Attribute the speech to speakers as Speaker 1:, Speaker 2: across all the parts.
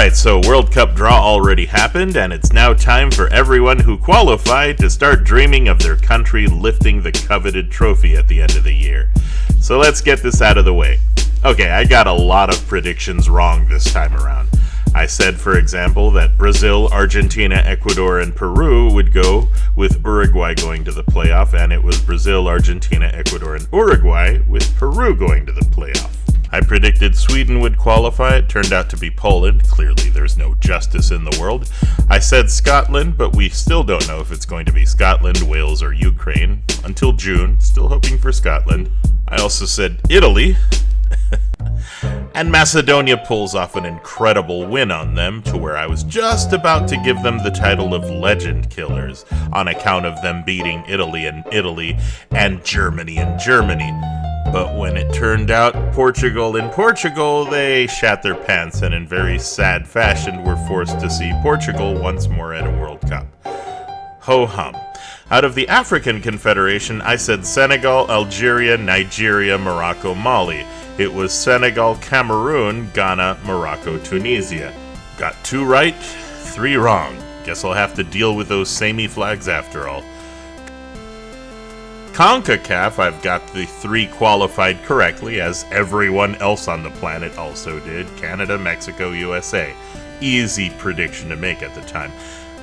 Speaker 1: Alright, so World Cup draw already happened, and it's now time for everyone who qualified to start dreaming of their country lifting the coveted trophy at the end of the year. So let's get this out of the way. Okay, I got a lot of predictions wrong this time around. I said, for example, that Brazil, Argentina, Ecuador, and Peru would go, with Uruguay going to the playoff, and it was Brazil, Argentina, Ecuador, and Uruguay, with Peru going to the playoff. I predicted Sweden would qualify. It turned out to be Poland. Clearly, there's no justice in the world. I said Scotland, but we still don't know if it's going to be Scotland, Wales, or Ukraine. Until June, still hoping for Scotland. I also said Italy. And Macedonia pulls off an incredible win on them, to where I was just about to give them the title of Legend Killers, on account of them beating Italy and Germany in Germany. But when it turned out Portugal in Portugal, they shat their pants and in very sad fashion were forced to see Portugal once more at a World Cup. Ho-hum. Out of the African Confederation, I said Senegal, Algeria, Nigeria, Morocco, Mali. It was Senegal, Cameroon, Ghana, Morocco, Tunisia. Got 2 right, 3 wrong. Guess I'll have to deal with those samey flags after all. CONCACAF, I've got the 3 qualified correctly, as everyone else on the planet also did. Canada, Mexico, USA. Easy prediction to make at the time.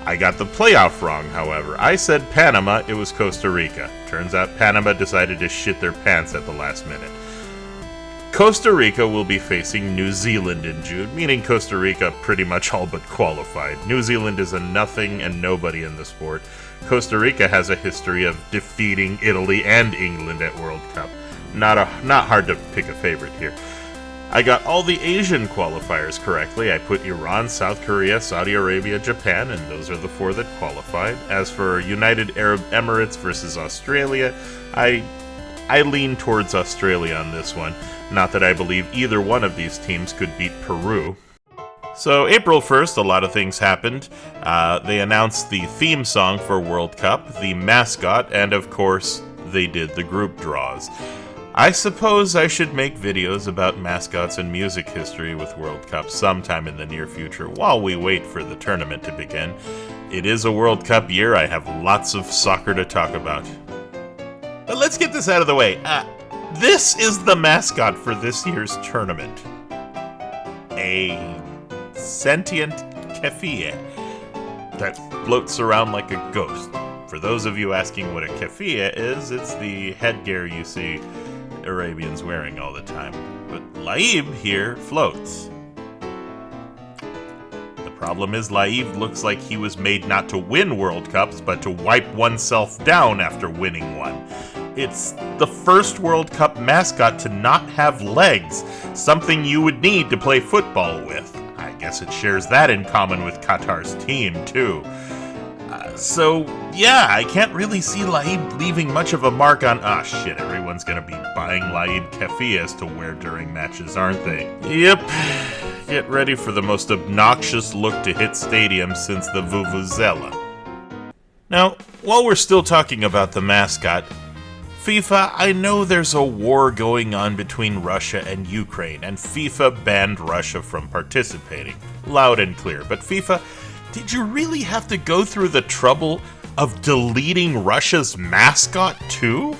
Speaker 1: I got the playoff wrong, however. I said Panama, it was Costa Rica. Turns out Panama decided to shit their pants at the last minute. Costa Rica will be facing New Zealand in June, meaning Costa Rica pretty much all but qualified. New Zealand is a nothing and nobody in the sport. Costa Rica has a history of defeating Italy and England at World Cup. Not hard to pick a favorite here. I got all the Asian qualifiers correctly. I put Iran, South Korea, Saudi Arabia, Japan, and those are the 4 that qualified. As for United Arab Emirates versus Australia, I lean towards Australia on this one. Not that I believe either one of these teams could beat Peru. So April 1st, a lot of things happened. They announced the theme song for World Cup, the mascot, and of course, they did the group draws. I suppose I should make videos about mascots and music history with World Cup sometime in the near future while we wait for the tournament to begin. It is a World Cup year. I have lots of soccer to talk about. But let's get this out of the way. This is the mascot for this year's tournament. A sentient keffiyeh that floats around like a ghost. For those of you asking what a keffiyeh is, it's the headgear you see Arabians wearing all the time. But Laib here floats. The problem is Laib looks like he was made not to win World Cups, but to wipe oneself down after winning one. It's the first World Cup mascot to not have legs, something you would need to play football with. I guess it shares that in common with Qatar's team, too. So, yeah, I can't really see Laib leaving much of a mark on... shit, everyone's gonna be buying Laib keffiyehs to wear during matches, aren't they? Yep. Get ready for the most obnoxious look to hit stadiums since the Vuvuzela. Now, while we're still talking about the mascot, FIFA, I know there's a war going on between Russia and Ukraine, and FIFA banned Russia from participating. Loud and clear. But FIFA, did you really have to go through the trouble of deleting Russia's mascot too?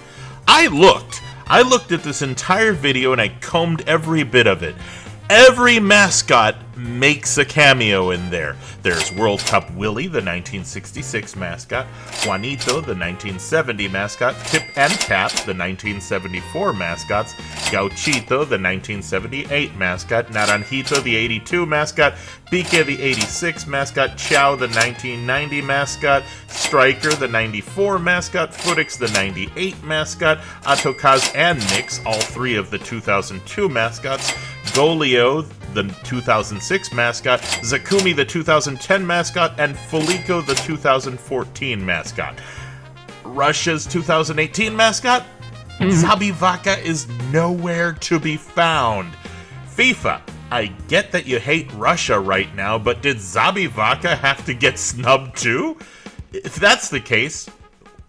Speaker 1: I looked at this entire video and I combed every bit of it. Every mascot makes a cameo in there. There's World Cup Willie, the 1966 mascot, Juanito, the 1970 mascot, Tip and Tap, the 1974 mascots, Gauchito, the 1978 mascot, Naranjito, the 82 mascot, Pique, the 86 mascot, Chow, the 1990 mascot, Striker, the 94 mascot, Footix, the 98 mascot, Atokaz and Nix, all 3 of the 2002 mascots, Golio, the 2006 mascot, Zakumi, the 2010 mascot, and Felico, the 2014 mascot. Russia's 2018 mascot? Zabivaka is nowhere to be found. FIFA, I get that you hate Russia right now, but did Zabivaka have to get snubbed too? If that's the case,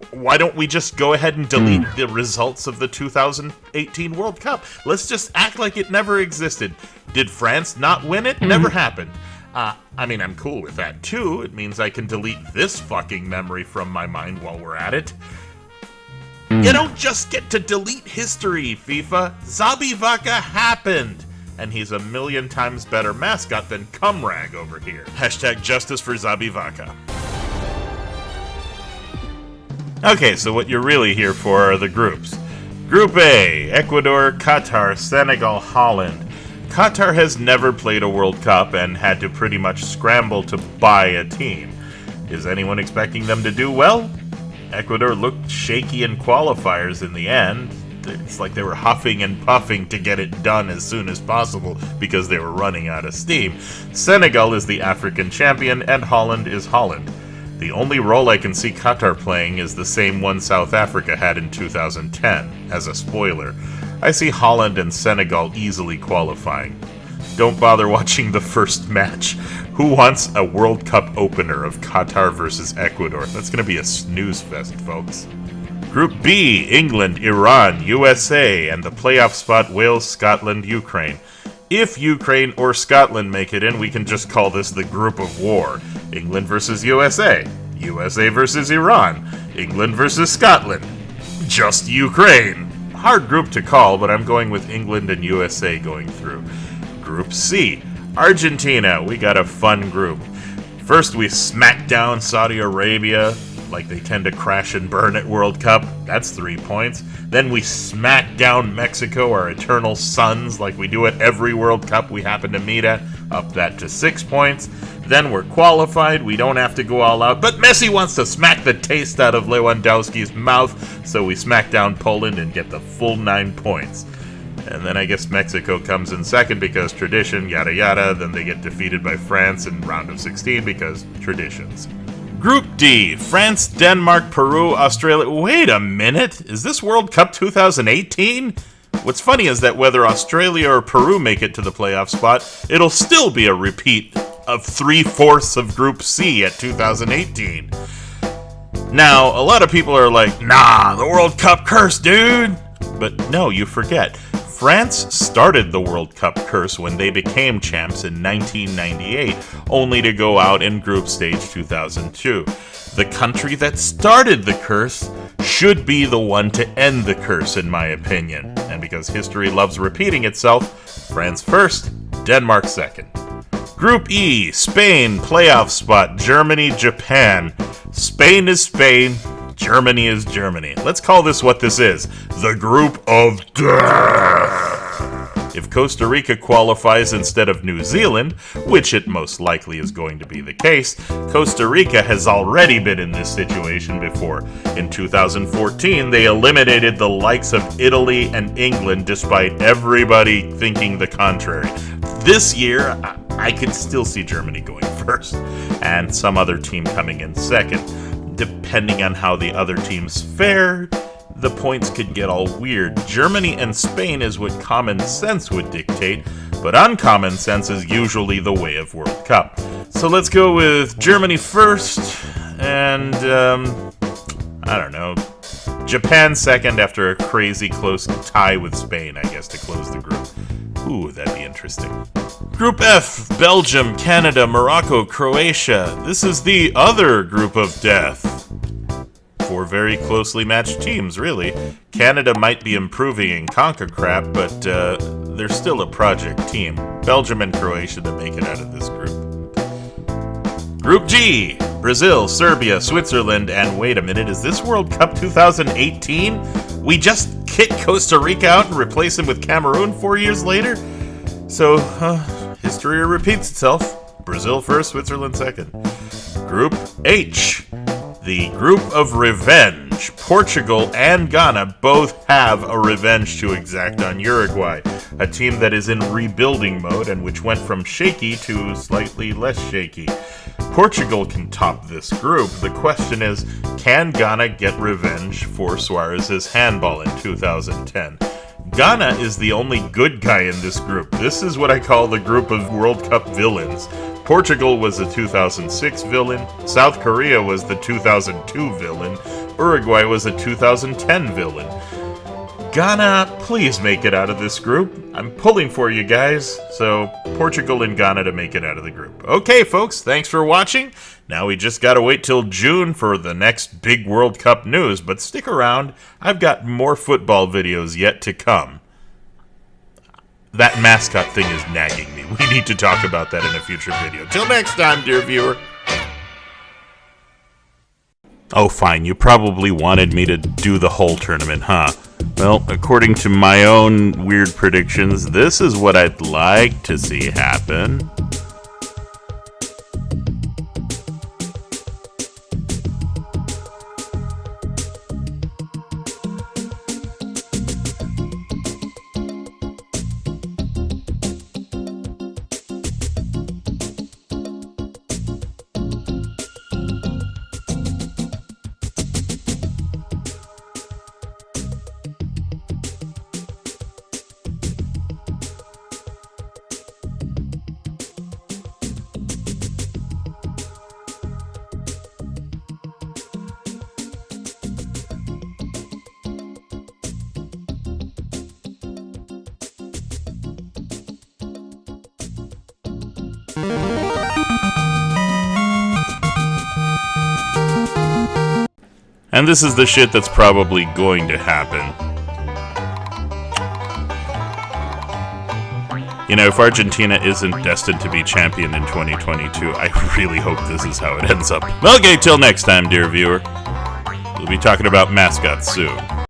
Speaker 1: why don't we just go ahead and delete the results of the 2018 World Cup? Let's just act like it never existed. Did France not win it? Never happened. I'm cool with that too. It means I can delete this fucking memory from my mind while we're at it. You don't just get to delete history, FIFA. Zabivaka happened. And he's a million times better mascot than Cumrag over here. Hashtag justice for Zabivaka. Okay, so what you're really here for are the groups. Group A, Ecuador, Qatar, Senegal, Holland. Qatar has never played a World Cup and had to pretty much scramble to buy a team. Is anyone expecting them to do well? Ecuador looked shaky in qualifiers in the end. It's like they were huffing and puffing to get it done as soon as possible because they were running out of steam. Senegal is the African champion and Holland is Holland. The only role I can see Qatar playing is the same one South Africa had in 2010. As a spoiler, I see Holland and Senegal easily qualifying. Don't bother watching the first match. Who wants a World Cup opener of Qatar versus Ecuador? That's going to be a snooze fest, folks. Group B, England, Iran, USA, and the playoff spot Wales, Scotland, Ukraine. If Ukraine or Scotland make it in, we can just call this the Group of War. England versus USA. USA versus Iran. England versus Scotland. Just Ukraine. Hard group to call, but I'm going with England and USA going through. Group C, Argentina. We got a fun group. First, we smack down Saudi Arabia, like they tend to crash and burn at World Cup. That's 3 points. Then we smack down Mexico, our eternal sons, like we do at every World Cup we happen to meet at. Up that to 6 points. Then we're qualified. We don't have to go all out. But Messi wants to smack the taste out of Lewandowski's mouth, so we smack down Poland and get the full 9 points. And then I guess Mexico comes in second because tradition, yada yada. Then they get defeated by France in round of 16 because traditions. Group D, France, Denmark, Peru, Australia. Wait a minute, is this World Cup 2018? What's funny is that whether Australia or Peru make it to the playoff spot, it'll still be a repeat of 3/4 of Group C at 2018. Now, a lot of people are like, nah, the World Cup curse, dude! But no, you forget. France started the World Cup curse when they became champs in 1998, only to go out in group stage 2002. The country that started the curse should be the one to end the curse, in my opinion. And because history loves repeating itself, France first, Denmark second. Group E, Spain, playoff spot, Germany, Japan. Spain is Spain, Germany is Germany. Let's call this what this is, the Group of Death. If Costa Rica qualifies instead of New Zealand, which it most likely is going to be the case, Costa Rica has already been in this situation before. In 2014, they eliminated the likes of Italy and England despite everybody thinking the contrary. This year, I could still see Germany going first, and some other team coming in second. Depending on how the other teams fare, the points could get all weird. Germany and Spain is what common sense would dictate, but uncommon sense is usually the way of World Cup. So let's go with Germany first, and, I don't know, Japan second after a crazy close tie with Spain, I guess, to close the group. Ooh, that'd be interesting. Group F, Belgium, Canada, Morocco, Croatia. This is the other group of death. 4 very closely matched teams, really. Canada might be improving in CONCACAF, but they're still a project team. Belgium and Croatia that make it out of this group. Group G, Brazil, Serbia, Switzerland, and wait a minute, is this World Cup 2018? We just kick Costa Rica out and replace him with Cameroon 4 years later? So, history repeats itself. Brazil first, Switzerland second. Group H, the Group of Revenge. Portugal and Ghana both have a revenge to exact on Uruguay, a team that is in rebuilding mode and which went from shaky to slightly less shaky. Portugal can top this group. The question is, can Ghana get revenge for Suarez's handball in 2010? Ghana is the only good guy in this group. This is what I call the group of World Cup villains. Portugal was the 2006 villain, South Korea was the 2002 villain, Uruguay was the 2010 villain. Ghana, please make it out of this group. I'm pulling for you guys. So, Portugal and Ghana to make it out of the group. Okay, folks, thanks for watching. Now we just gotta wait till June for the next big World Cup news, but stick around. I've got more football videos yet to come. That mascot thing is nagging me. We need to talk about that in a future video. Till next time, dear viewer. Oh, fine. You probably wanted me to do the whole tournament, huh? Well, according to my own weird predictions, this is what I'd like to see happen. And this is the shit that's probably going to happen. You know, if Argentina isn't destined to be champion in 2022, I really hope this is how it ends up. Okay, till next time, dear viewer. We'll be talking about mascots soon.